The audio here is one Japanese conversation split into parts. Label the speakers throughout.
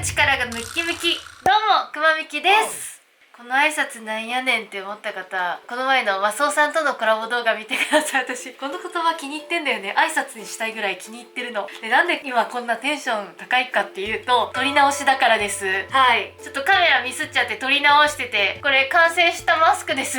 Speaker 1: 力がムッキムキ。どうもくまみきです。この挨拶なんやねんって思った方、この前のマスオさんとのコラボ動画見てください。私この言葉気に入ってんだよね。挨拶にしたいぐらい気に入ってるので、なんで今こんなテンション高いかっていうと、撮り直しだからです。はい、ちょっとカメラミスっちゃって撮り直してて、これ完成したマスクです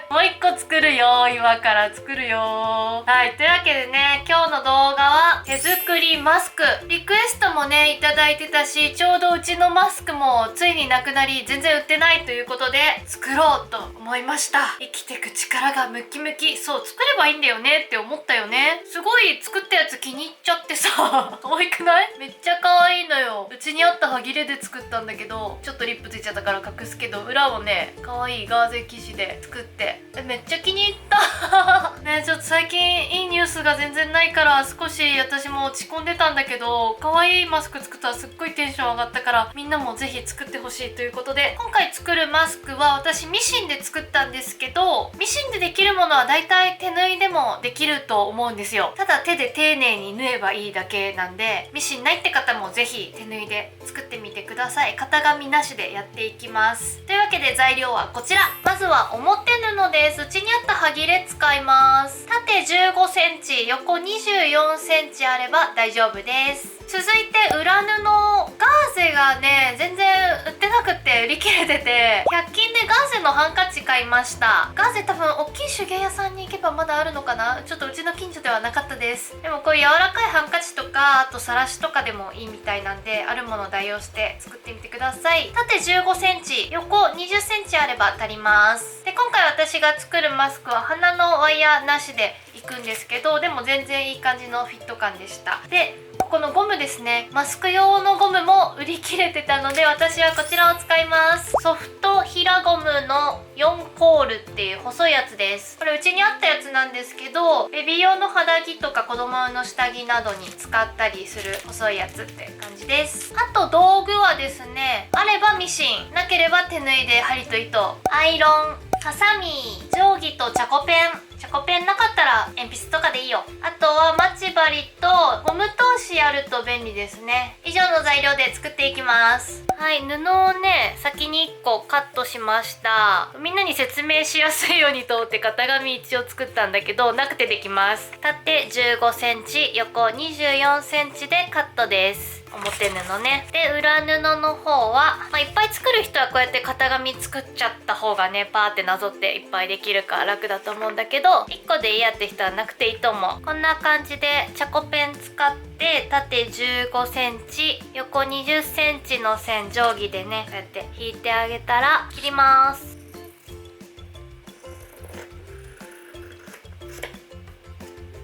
Speaker 1: もう一個作るよ。今から作るよ。はい、というわけでね、今日の動画は手作りマスク。リクエストもねいただいてたし、ちょうどうちのマスクもついになくなり全然売ってないということで作ろうと思いました。生きてく力がムキムキ。そう、作ればいいんだよねって思ったよね。すごい作ったやつ気に入っちゃってさ可愛くない？めっちゃ可愛いのよ。うちにあった歯切れで作ったんだけど、ちょっとリップついちゃったから隠すけど、裏をね可愛いガーゼ生地で作って、めっちゃ気に入ったね。ちょっと最近いいニュースが全然ないから少し私も落ち込んでたんだけど、可愛いマスク作ったらすっごいテンション上がったから、みんなもぜひ作ってほしいということで、今回作るマスクは私ミシンで作ったんですけど、ミシンでできるものはだいたい手縫いでもできると思うんですよ。ただ手で丁寧に縫えばいいだけなんで、ミシンないって方もぜひ手縫いで作ってみてください。型紙なしでやっていきます。というわけで材料はこちら。まずは表布です。うちにあった歯切れ使います。縦15センチ、横24センチあれば大丈夫です。続いて裏布、ガーゼがね全然売ってなくて売り切れてて、100均でガーゼのハンカチ買いました。ガーゼ多分大きい手芸屋さんに行けばまだあるのかな。ちょっとうちの近所ではなかったです。でもこういう柔らかいハンカチとか、あとさらしとかでもいいみたいなんで、あるものを代用して作ってみてください。縦15センチ、横20センチあれば足ります。で、今回私が作るマスクは鼻のワイヤーなしでいくんですけど、でも全然いい感じのフィット感でした。で、このゴムですね、マスク用のゴムも売り切れてたので、私はこちらを使います。ソフト平ゴムの4コールっていう細いやつです。これうちにあったやつなんですけど、ベビー用の肌着とか子供用の下着などに使ったりする細いやつって感じです。あと道具はですね、あればミシン、なければ手縫いで針と糸、アイロン、ハサミ、定規とチャコペン。チャコペンなかったら鉛筆とかでいいよ。あとは待ち針とゴム通しあると便利ですね。以上の材料で作っていきます。はい、布をね先に1個カットしました。みんなに説明しやすいようにと思って型紙一応作ったんだけど、なくてできます。縦15センチ、横24センチでカットです。表布ね。で、裏布の方は、いっぱい作る人はこうやって型紙作っちゃった方がね、パーってなぞっていっぱいできるから楽だと思うんだけど、1個でいいやって人はなくていいと思う。こんな感じでチャコペン使って縦15センチ、横20センチの線定規でね、こうやって引いてあげたら切ります。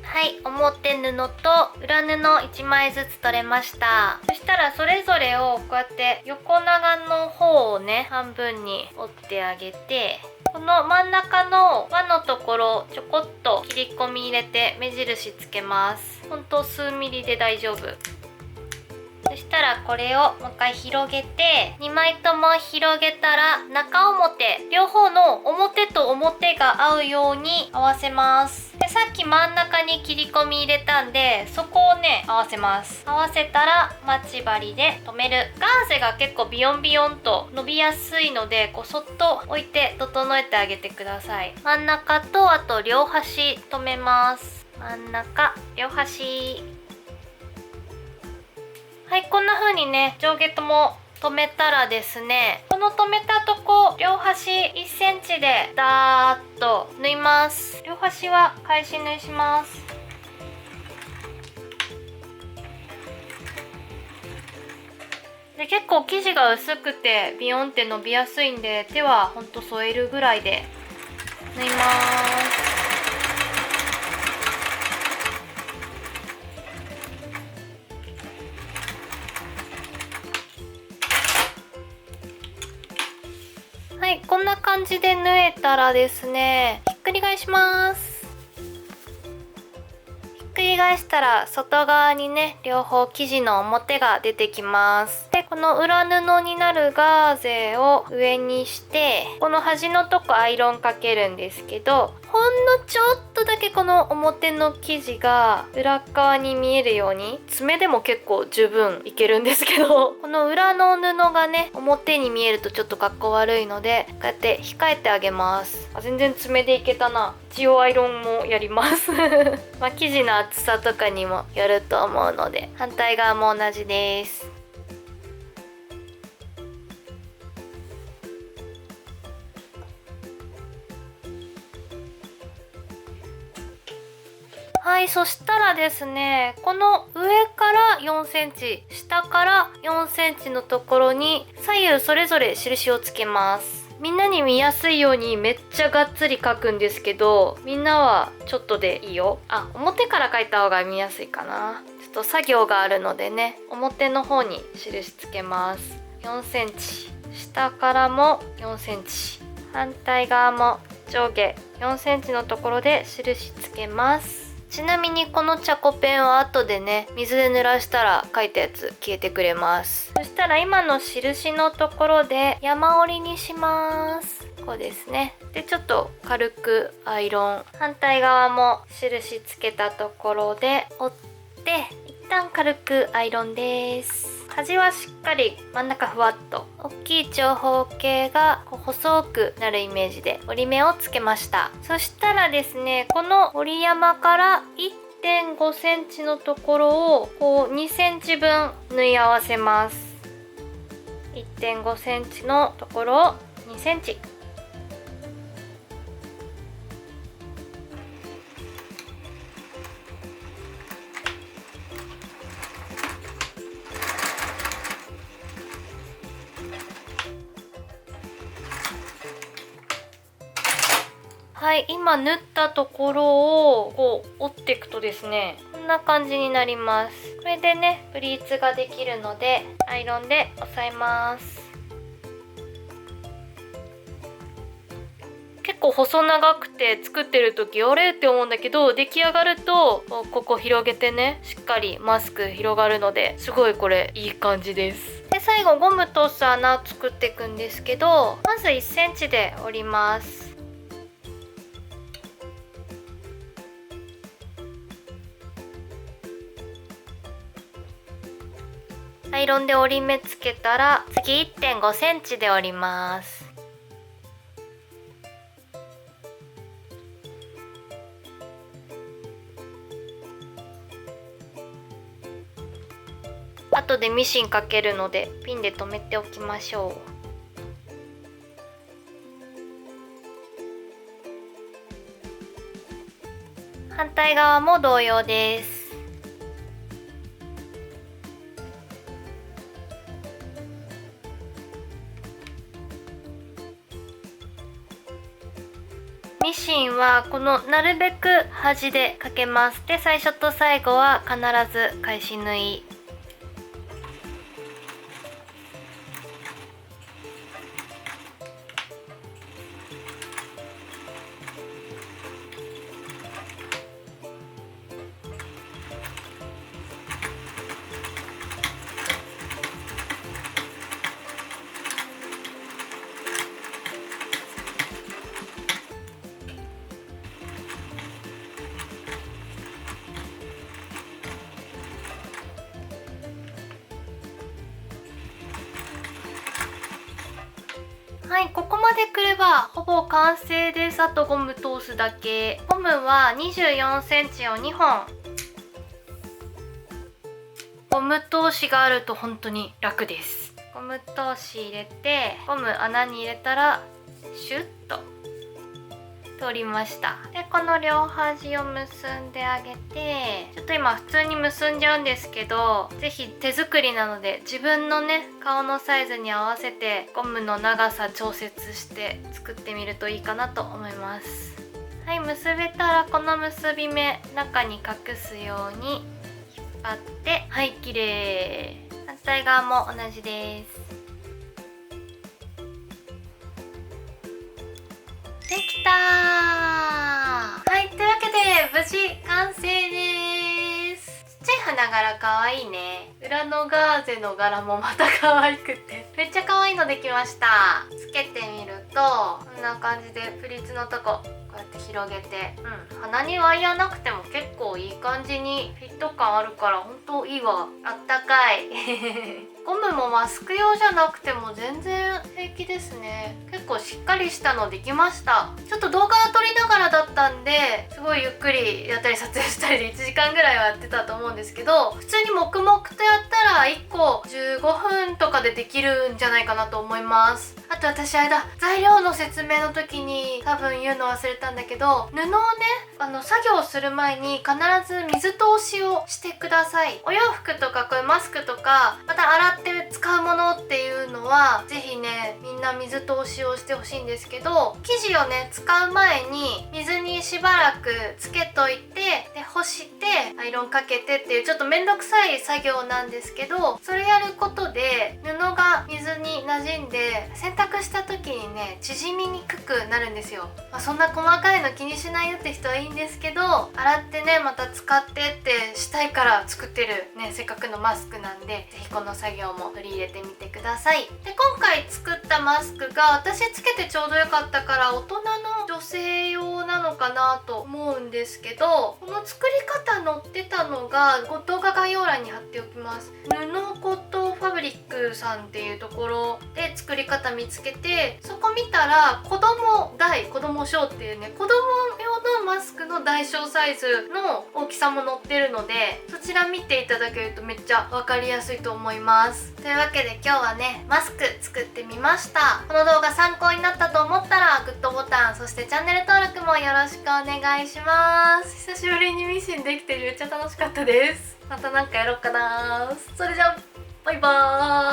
Speaker 1: はい、表布と裏布1枚ずつ取れました。そしたらそれぞれをこうやって横長の方をね半分に折ってあげて、この真ん中の輪のところちょこっと切り込み入れて目印つけます。ほんと数ミリで大丈夫。そしたらこれをもう一回広げて、2枚とも広げたら中表両方の表と表が合うように合わせます。で、さっき真ん中に切り込み入れたんで、そこをね合わせます。合わせたら待ち針で留める。ガーゼが結構ビヨンビヨンと伸びやすいので、こうそっと置いて整えてあげてください。真ん中とあと両端留めます。真ん中両端。はい、こんな風にね上下とも留めたらですね、この留めたとこ両端1センチでダーッと縫います。両端は返し縫いします。で、結構生地が薄くてビヨンって伸びやすいんで、手はほんと添えるぐらいで縫います。はい、こんな感じで縫えたらですね、ひっくり返します。ひっくり返したら外側にね両方生地の表が出てきます。で、でこの裏布になるガーゼを上にして、この端のとこアイロンかけるんですけど、ほんのちょっとだけこの表の生地が裏側に見えるように、爪でも結構十分いけるんですけど、この裏の布がね表に見えるとちょっとかっこ悪いので、こうやって控えてあげます。あ、全然爪でいけたな。一応アイロンもやりますまあ生地の厚さとかにもよると思うので、反対側も同じです。はい、そしたらですね、この上から4センチ、下から4センチのところに左右それぞれ印をつけます。みんなに見やすいようにめっちゃがっつり描くんですけど、みんなはちょっとでいいよ。あ、表から描いた方が見やすいかな。ちょっと作業があるのでね、表の方に印つけます。4センチ、下からも4センチ、反対側も上下4センチのところで印つけます。ちなみにこのチャコペンは後でね、水で濡らしたら書いたやつ消えてくれます。そしたら今の印のところで山折りにします。こうですね。でちょっと軽くアイロン、反対側も印つけたところで折って一旦軽くアイロンです。端はしっかり真ん中ふわっと、大きい長方形がこう細くなるイメージで折り目をつけました。そしたらですね、この折り山から1.5 センチのところをこう2センチ分縫い合わせます。1.5 センチのところを2センチ。はい、今縫ったところをこう折っていくとですね、こんな感じになります。これでね、プリーツができるのでアイロンで押さえます。結構細長くて作ってる時あれって思うんだけど、出来上がるとここ広げてね、しっかりマスク広がるので、すごいこれいい感じです。で最後ゴム通す穴を作っていくんですけど、まず1センチで折ります。アイロンで折り目つけたら次 1.5 センチで折ります。後でミシンかけるのでピンで留めておきましょう。反対側も同様です。ミシンはこのなるべく端でかけます。で最初と最後は必ず返し縫い。はい、ここまでくればほぼ完成です。あとゴム通すだけ。ゴムは24センチを2本。ゴム通しがあると本当に楽です。ゴム通し入れて、ゴム穴に入れたらシュッと通りました。でこの両端を結んであげて、ちょっと今普通に結んじゃうんですけど、是非手作りなので自分のね顔のサイズに合わせてゴムの長さ調節して作ってみるといいかなと思います。はい、結べたらこの結び目中に隠すように引っ張って、はい、綺麗。反対側も同じです。できたー。はい、というわけで無事完成です。ちっちゃい花柄かわいいね。裏裏のガーゼの柄もまた可愛くてめっちゃ可愛いのできました。つけてみるとこんな感じでプリーツのとここうやって広げて、鼻にワイヤーなくても結構いい感じにフィット感あるからほんといいわ。あったかいゴムもマスク用じゃなくても全然平気ですね。結構しっかりしたのできました。ちょっと動画撮りながらだったんですごいゆっくりやったり撮影したりで1時間ぐらいはやってたと思うんですけど、普通に黙々とやったら1個15分とかでできるんじゃないかなと思います。あと私材料の説明の時に多分言うの忘れたんだけど、布をね作業する前に必ず水通しをしてください。お洋服とかこういうマスクとかまた洗って使うものっていうのは是非ねみんな水通しをしてほしいんですけど、生地をね使う前に水にしばらくつけといてで干してアイロンかけてっていうちょっとめんどくさい作業なんですけど、それやることで布が水に馴染んで洗濯した時にね縮みにくくなるんですよ。そんな細かいの気にしないよって人はいいんですけど、洗ってねまた使ってってしたいから作ってるねせっかくのマスクなんで、是非この作業も取り入れてみてください。で今回作ったマスクが私つけてちょうどよかったから大人の女性用なのかなと思うんですけど、この作り方載ってたのが動画概要欄に貼っておきます。布コットンファブリックさんっていうところで作り方見つけて、そこ見たら子供小っていうね子供用のマスクの大小サイズの大きさも載ってるので、そちら見ていただけるとめっちゃ分かりやすいと思います。というわけで今日はねマスク作ってみました。この動画参考になったと思ったらグッドボタン、そしてチャンネル登録もよろしくお願いします。久しぶりにミシンできてめっちゃ楽しかったです。またなんかやろうかな。それじゃあバイバーイ。